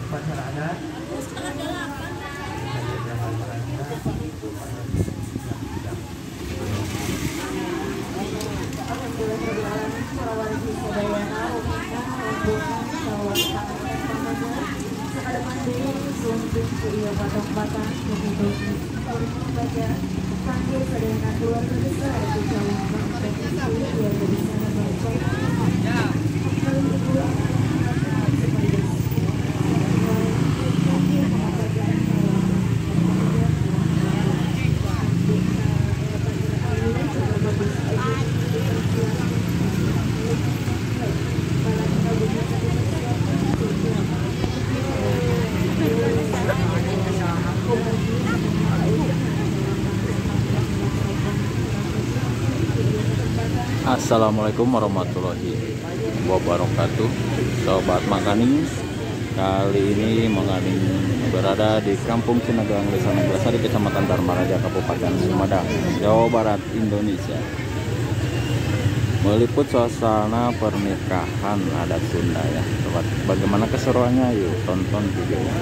masyarakat. Assalamualaikum warahmatullahi wabarakatuh, sobat Makaning. Kali ini Makaning berada di Kampung Cinegang, Desa Neglasari, Kecamatan Dharmaraja, Kabupaten Sumedang, Jawa Barat, Indonesia. Meliput suasana pernikahan adat Sunda ya, sobat. Bagaimana keseruannya? Yuk tonton videonya.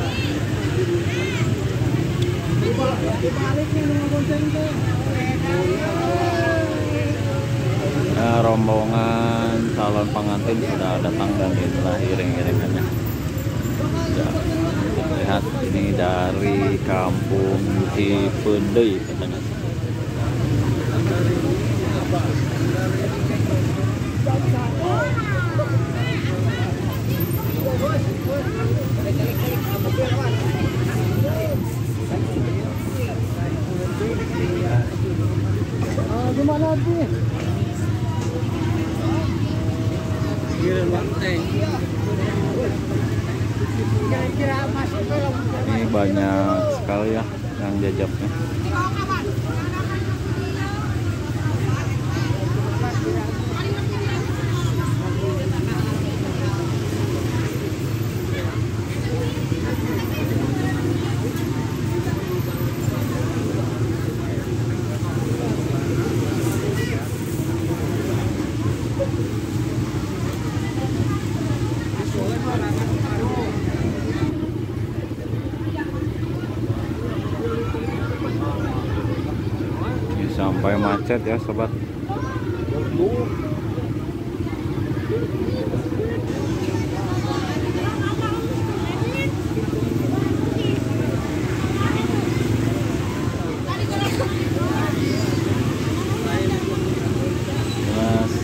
Rombongan calon pengantin sudah datang dan inilah iring-iringannya. Ya, lihat ini dari Kampung Cipendei katanya. Gimana sih? Ini banyak sekali ya yang jajabnya. Sampai macet ya sobat.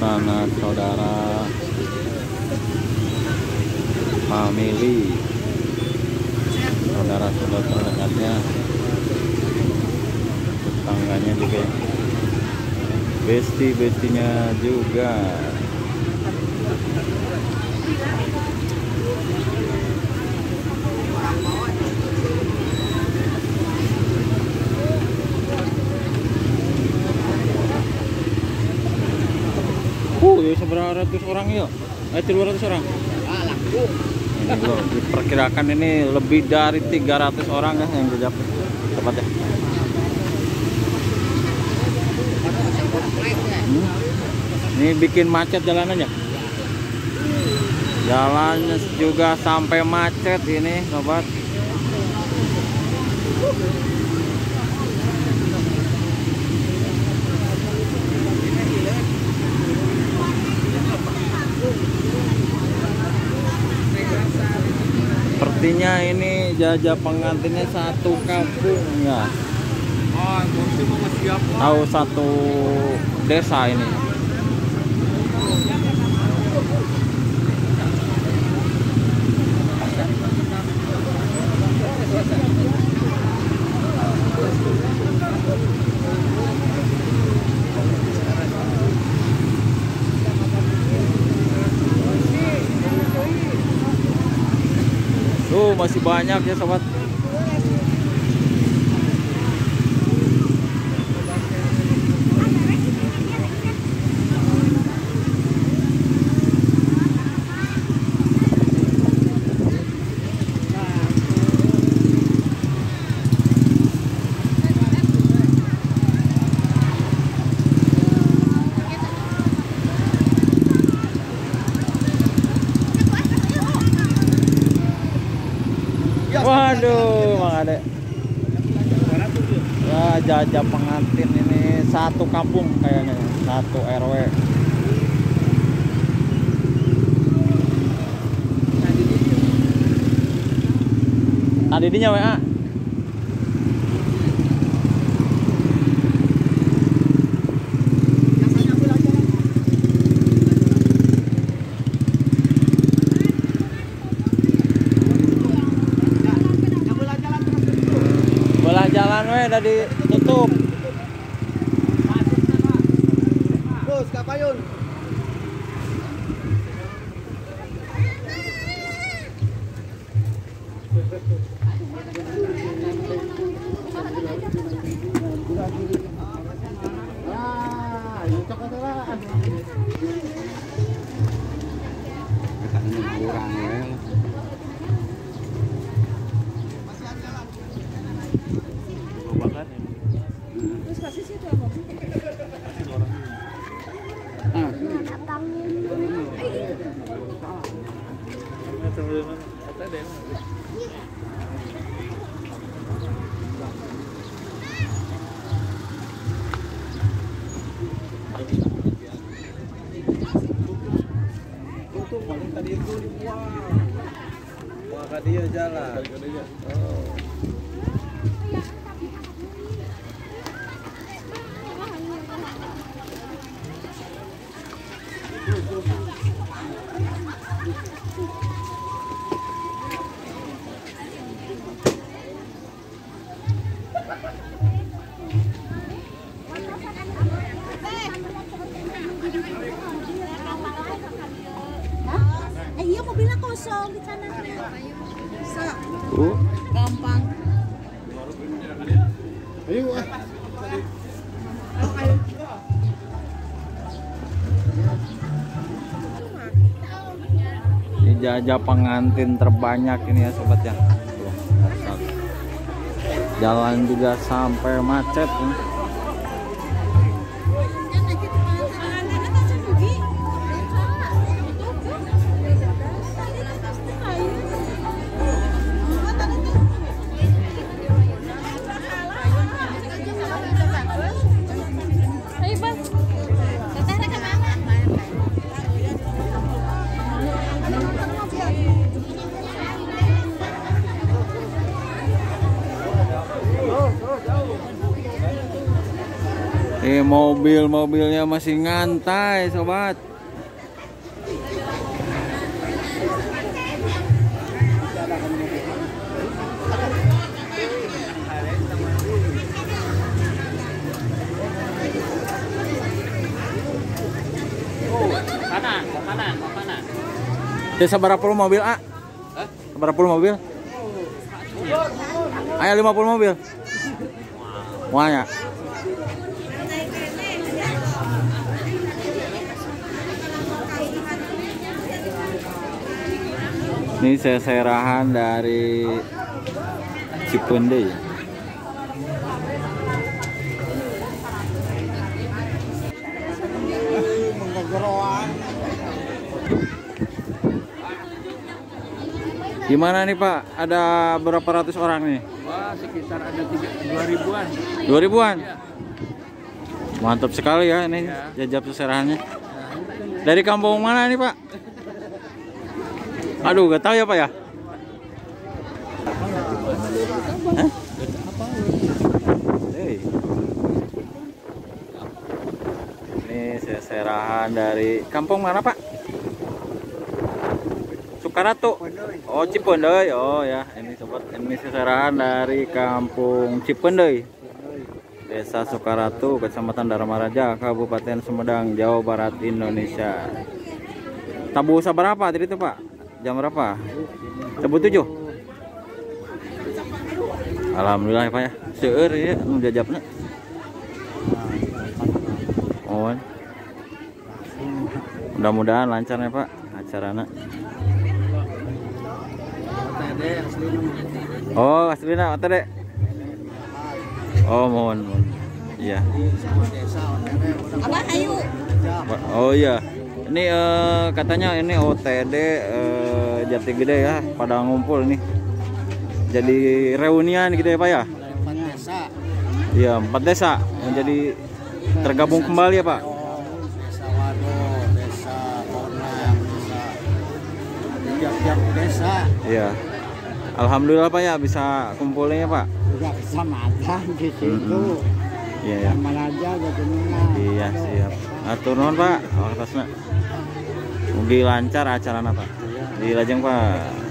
Sanak saudara, family, saudara-saudara terdekatnya, tetangganya juga, besti-bestinya juga. Ya seberapa ratus orang ya? 200 orang. Ini loh, diperkirakan ini lebih dari 300 orang ya yang jajab tepatnya. Ini bikin macet jalanannya. Jalannya juga sampai macet ini, sobat. Sepertinya ini jajah pengantinnya satu kampung ya. Tahu satu desa ini. Tuh masih banyak ya sobat. Waduh, Mang Ade. Ya, jajah pengantin ini satu kampung kayaknya, satu RW. Tadi dinya WA. Belah jalan we udah ditutup. Terus kapayun. Ah, itu kotoran. Katanya kurang ya. Terus kasih situ apa? Maka dia jalan. Oh. Iya mobilnya kosong di sana. Bisa. Gampang. Ayo. Ini jajah pengantin terbanyak ini ya sobat ya. Tuh, jalan juga sampai macet ini. Mobil-mobilnya masih ngantai sobat. Kanan. Itu seberapa mobil A? Seberapa mobil? Ayo 50 mobil. Wah. Ini seserahan dari Cipunde. Gimana nih Pak? Ada berapa ratus orang nih? Wah, sekitar ada 2.000-an. 2.000-an? Ya. Mantap sekali ya ini jajab seserahannya. Dari kampung mana nih Pak? Aduh, gak tahu ya Pak ya? Hah? Hey. Ini seserahan dari kampung mana Pak? Sukaratu. Oh, Cipunde. Oh ya, ini sobat, ini seserahan dari kampung Cipunde. Desa Sukaratu, Kecamatan Dharmaraja, Kabupaten Sumedang, Jawa Barat, Indonesia. Tabu seberapa tadi itu Pak? Jam berapa? Tabu 7. Alhamdulillah ya Pak ya. Seueur ya nu jajabna. Oh. Mudah-mudahan lancar ya Pak acarana. Oh, aslina OTD. Oh, mohon. Iya. Abah ayo. Oh iya. Ini katanya ini OTD Jati Gede ya, pada ngumpul nih. jadi reunian gitu ya Pak ya? 4 desa. Iya, 4 desa yang jadi tergabung kembali ya Pak? Desa Wado, desa Bonang, desa tiap-tiap desa. Iya. Alhamdulillah Pak ya bisa kumpulnya Pak. Juga sama aja di situ. Iya ya. Sama aja gitu. Iya siap. Atur nuhun Pak, atasna. Mugi lancar acarana Pak. Di lajeng Pak.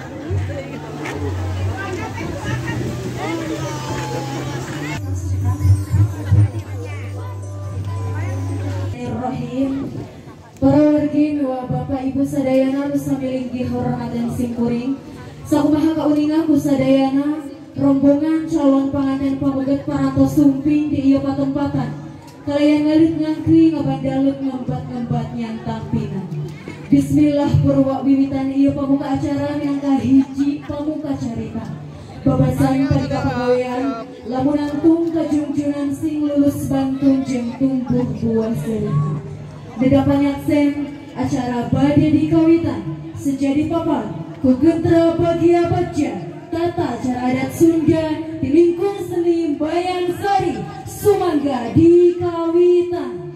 Para wargi wa Bapak Ibu sadayana nu samilinggih hormatan simkuring sakumaha kauningan ku sadayana rombongan calon panganten pameget paratos sumping di ieu patempatan kalayan ngalit ngangkri ngabandalut ngembat-ngembat nyang tampinan. Bismillah purwa wiwitan ieu pamuka acara yang kahiji pamuka carita babasan padika pagawean lamun angtung kajungjunan sing lulus bantun jeung tumbuh buah serih. Dedapan yaksen acara bade di kawitan sejadi papan ku gentra bagia baca tata cara adat Sunda di lingkung seni Bayang Sari Sumangga di kawitan.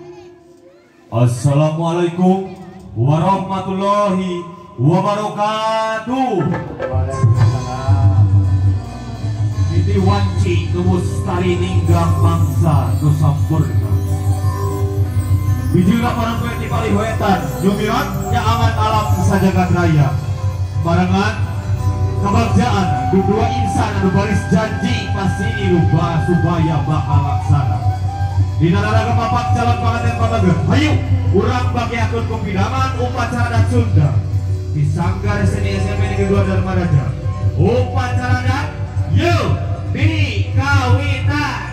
Assalamualaikum warahmatullahi wabarakatuh. Ini wanci kemustari ninggang mangsa nusampurna. Bijuna parang kue di palihuetan Jumiran nyaangan alam sajagat raya barengan kebagjaan dua insan anu baris janji pasti rubah supaya bakal laksana di naraga papak calon panganten pamageut hayu urang bagi akun kumpidangan upacara adat Sunda di Sanggar Seni SMP Negeri 2 Dharmaraja upacara adat yuk di kawitan.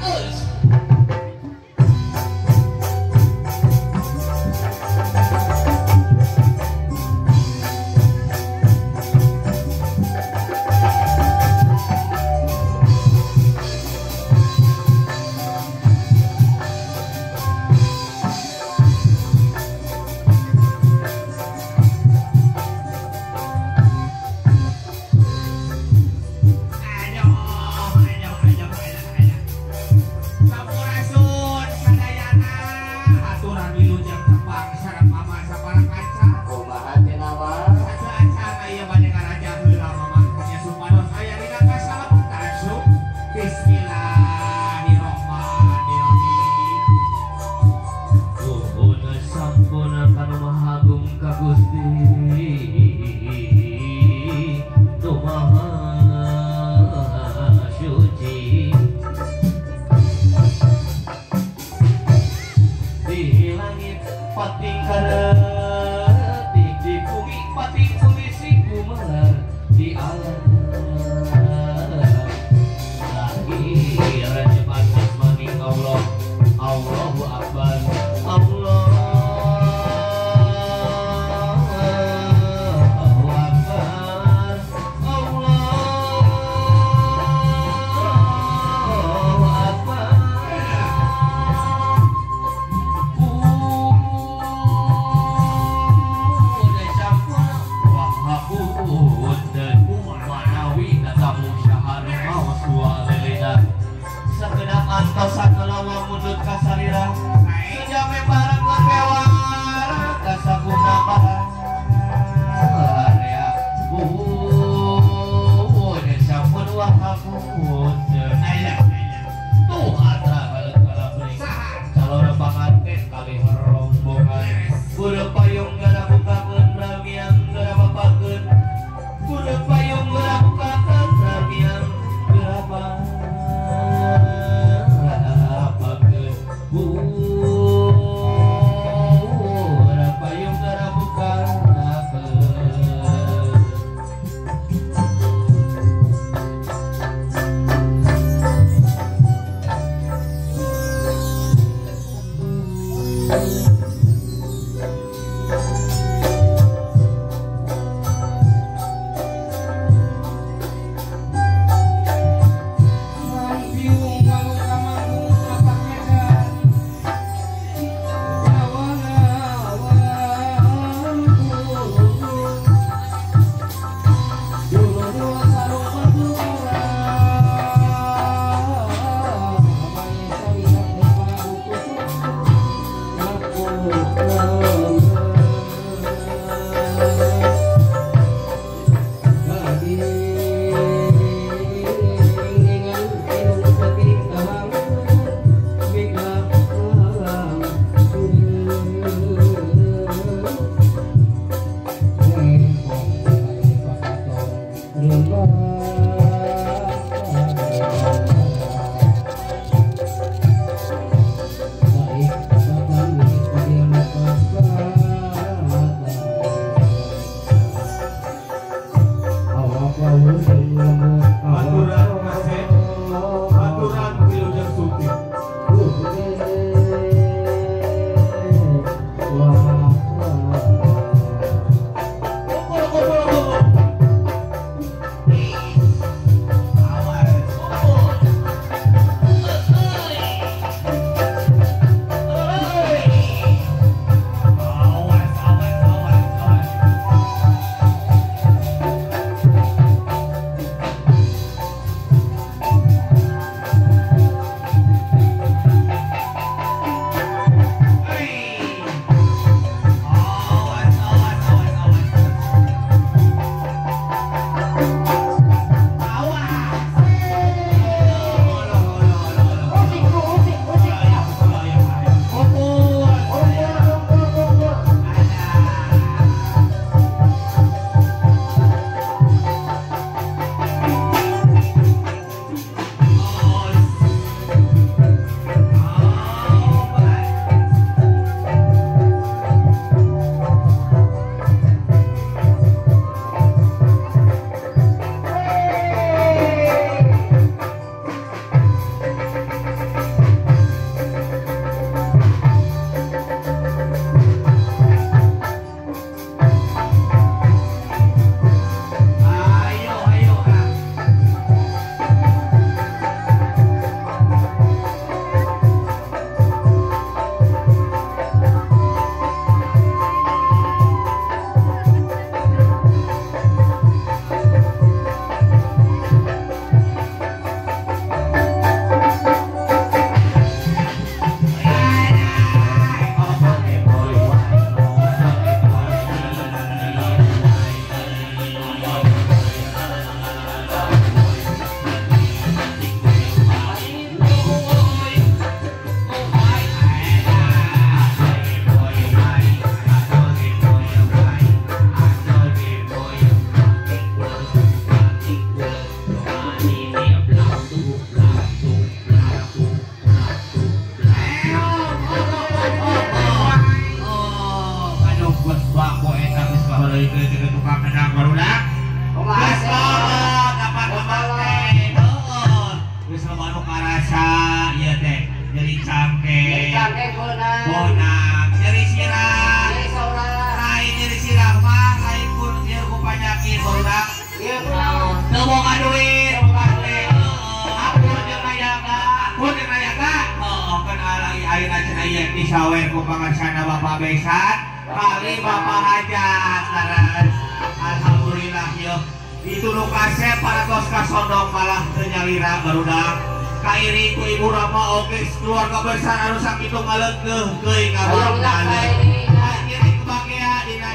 pangarsana Bapak Besan kali Bapak Hajat terus alhamdulillah yuk itu nu kasep para tos kasondong malah ternyalira barudak kairi ku Ibu Rama oke keluarga besar anu sakitu ngaleungeuh keuing abang tane akhirnya kebahagia dina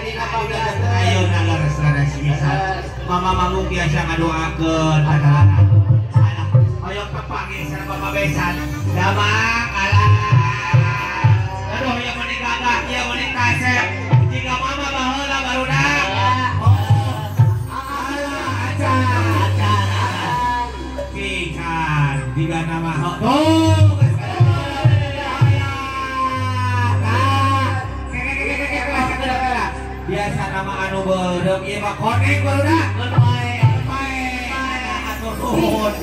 ayo leres bisa mama manggung biasa ngadoakeun anak-anak ayo kepanggil sana Bapak Besan damang alah aduh yang mending gagah ya mending kasep jika mama baheula barudak tiga nama tuh biasa nama anu beureup ieu mah koneng barudak atur nuhun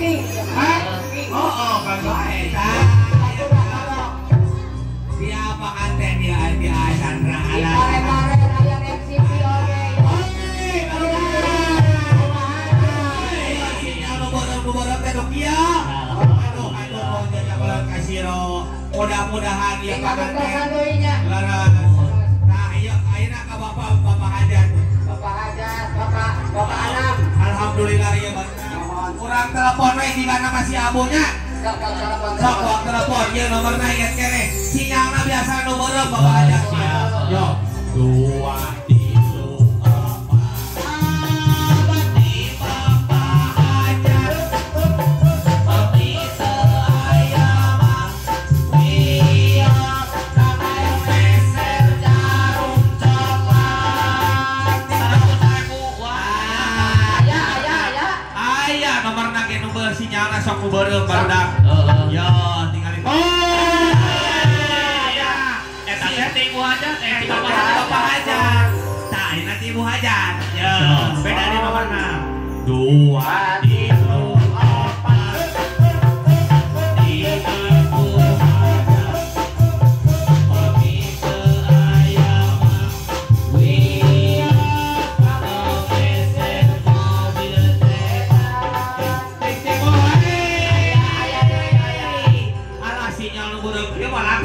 kan bae siapa kanten dia Chandra ala mudah-mudahan dia kangen laras nah iya ayeuna ka Bapak Hajat Bapak Anam alhamdulillah ieu urang telepon we jigana masih abunya sok telepon ieu nomorna inget kene sinyalna biasa nu beureup Bapak Hajat yo 2 sinyalna sok ku beureup barudak yo tinggalin eta teh Ibu Hajat Bapak Hajat tah ayeuna ti Ibu Hajat yo beda di nomorna 2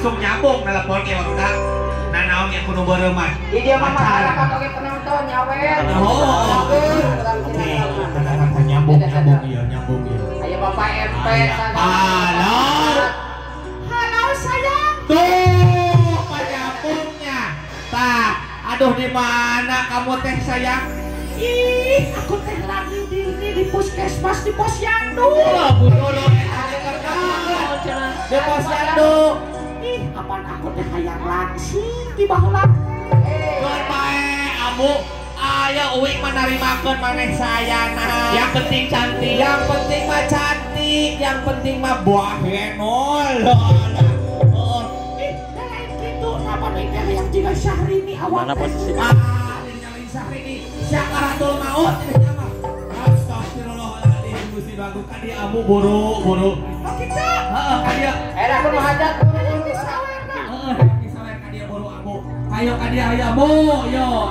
langsung nyambung telepon ke barudak nah naon yang kudu beureup mah di dia mah masyarakat oge penonton nyawer oke nyambung ieu aya Bapak MP halo sayang tuh penyambungnya tah aduh di mana kamu teh sayang ih aku teh lagi di puskesmas di posyandu di posyandu kapan aku teh hayang langsing di baheula keur bae abu aya uing manarimakeun maneh sayana yang penting cantik yang penting mah cantik yang penting mah buah henol lain kitu napa deui teh hayang jiga Syahrini awak mana posisi nyalain Syahrini syakaratul maut astagfirullahaladzim Gusti bagus ka dia abu buru kita heeh ka dia era kudu hajat ayo kadia ayo bu yo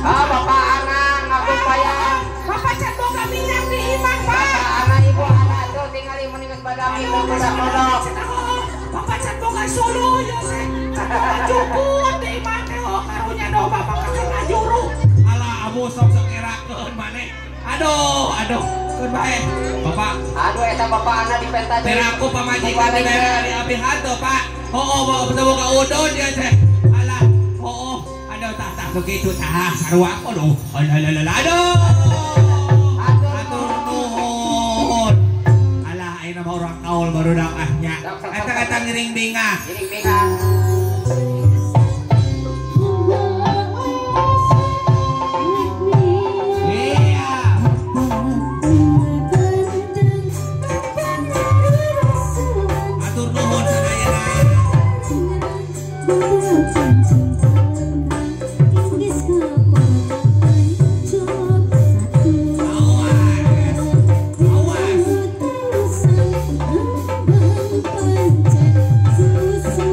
Bapak anak ngabung bayar. Bapak can boga minyak di imah, Pak. Bapak anak ibu anak tuh tinggal meningat badami itu kodok. Bapak can boga sulu ya teh. Cukup di imah teh karunya do Bapak kakek ngajuru. Alah abu sok erakeun maneh. Aduh keun bae Bapak. Aduh eta bapak anak di penta Teh aku pamajikan di daerah di abi hantu Pak. Bawa ketemu ka udon dia teh. Alah aduh tak begitu tah sarua aku loh. Aduh nuhun. Alah ayeuna mah urang kaul barudak ahnya. Eta ngiring bingah. Ngiring bingah. Susu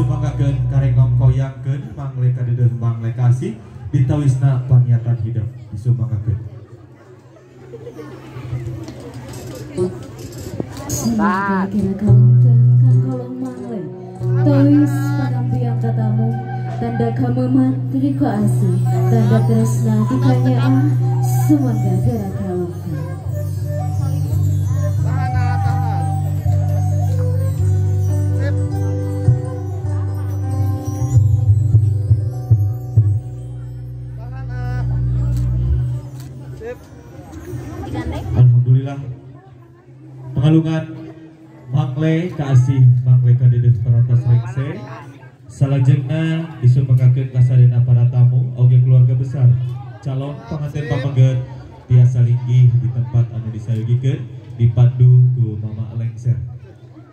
disumanggakeun karengong koyangkeun mangle kadeudeung mangle kasih ditawisna paniatan hidup disumanggakeun. Kira kalungkeun kan kalung mangle tawis panampiang katamu tanda kameman tiriko asih tanda tresna dikanyaan sumangga kira kalungkeun. Alhamdulillah pengalungan mangle kasih mangle kadeudeung paratos rekse salajengna disumanggakeun ka sadayana para tamu oge keluarga besar calon pengantin pamengget tiasa linggih di tempat anu disayogikeun dipandu ku Mama Lengser.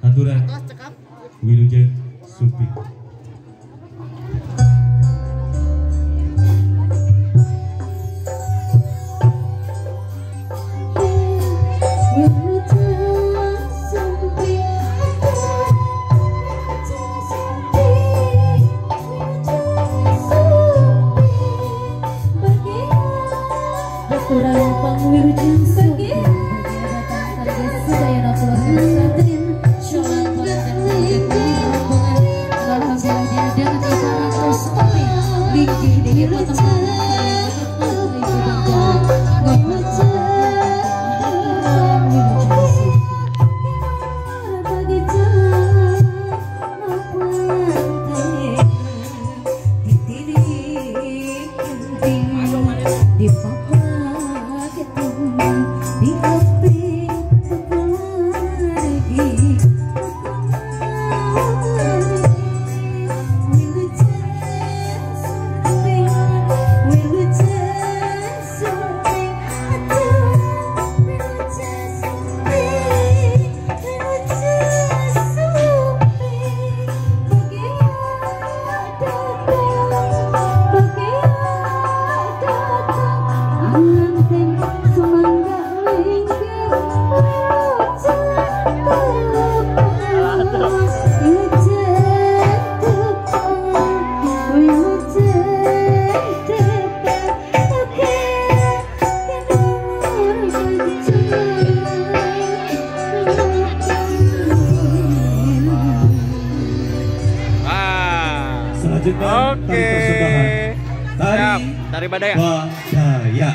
Aturan Wilujeng Suping. Oke. Siap, tari badaya. Badaya.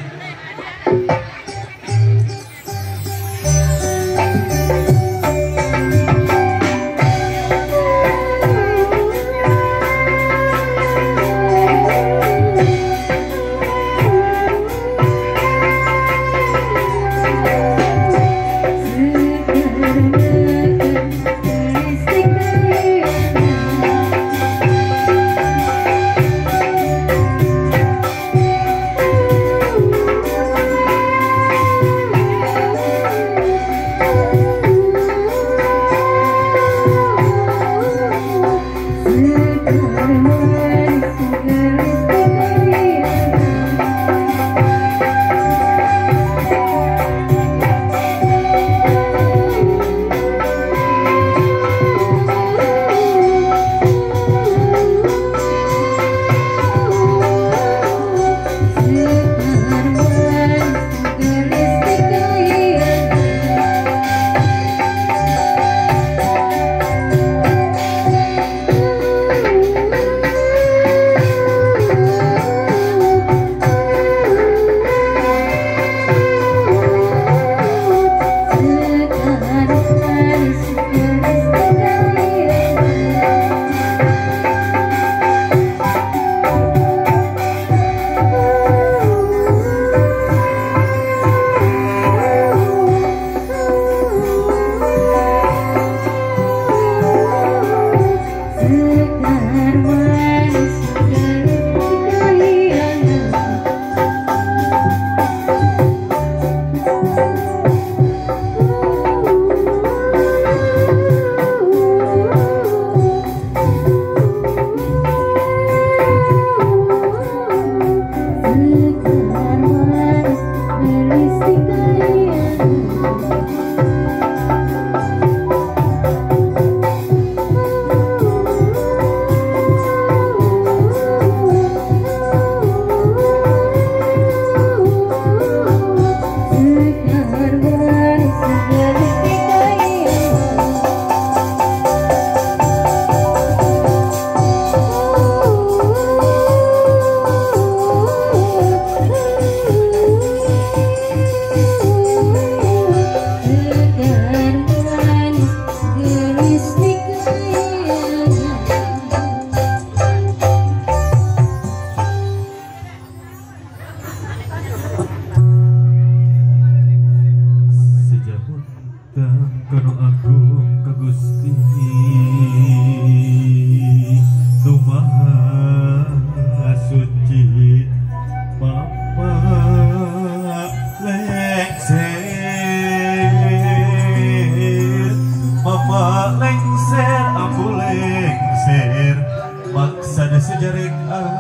sejarek anita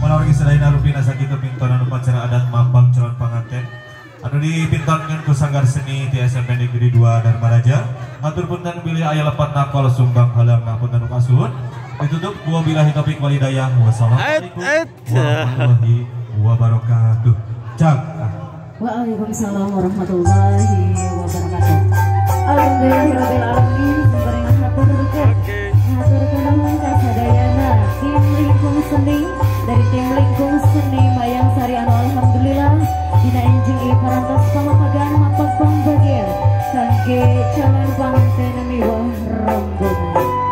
menawarkan sedayana rupina sakitu pintonan upacara adat mambang calon panganten anu dipintonkan ku sanggar seni di SMP Negeri 2 Dharmaraja ngatur punten bilih aya lepat nakol sumbang halang ngapunten kasun ditutup wabillahi taufiq walhidayah wassalamualaikum warahmatullahi wabarakatuh. Cak. Waalaikumsalam warahmatullahi wabarakatuh. Alhamdulillahirabbil alamin. Sabarengan hatur nuhun. Hatur nuhun ka sadayana tim lingkung seni dari tim lingkung seni Mayang Sari anu alhamdulillah dina enjing ieu parantos pamakagan mampang pambagian kangge calon panganten miwah rombongan.